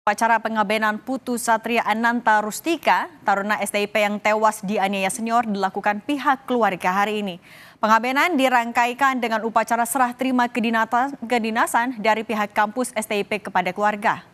Upacara pengabenan Putu Satria Ananta Rustika, taruna STIP yang tewas dianiaya senior dilakukan pihak keluarga hari ini. Pengabenan dirangkaikan dengan upacara serah terima kedinasan dari pihak kampus STIP kepada keluarga.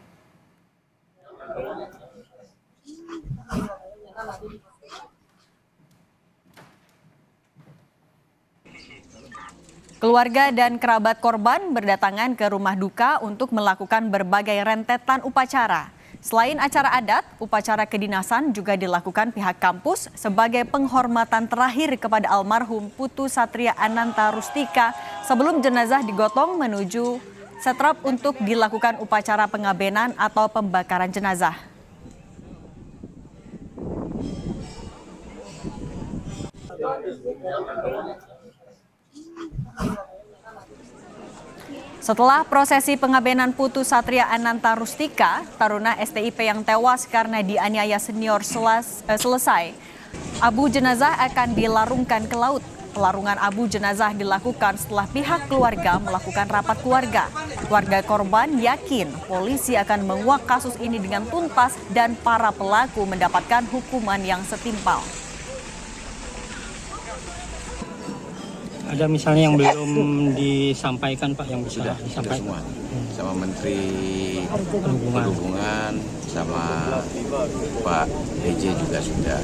Keluarga dan kerabat korban berdatangan ke rumah duka untuk melakukan berbagai rentetan upacara. Selain acara adat, upacara kedinasan juga dilakukan pihak kampus sebagai penghormatan terakhir kepada almarhum Putu Satria Ananta Rustika sebelum jenazah digotong menuju setrap untuk dilakukan upacara pengabenan atau pembakaran jenazah. Setelah prosesi pengabenan Putu Satria Ananta Rustika, taruna STIP yang tewas karena dianiaya senior selesai, abu jenazah akan dilarungkan ke laut. Pelarungan abu jenazah dilakukan setelah pihak keluarga melakukan rapat keluarga. Keluarga korban yakin polisi akan menguak kasus ini dengan tuntas dan para pelaku mendapatkan hukuman yang setimpal. Ada misalnya yang belum disampaikan Pak, yang bisa disampaikan semua sama Menteri Perhubungan sama Pak DJ juga sudah.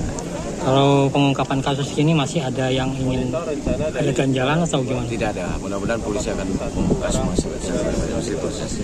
Kalau pengungkapan kasus ini masih ada yang ingin ada ganjalan atau gimana? Tidak ada, mudah-mudahan polisi akan membuka semua proses.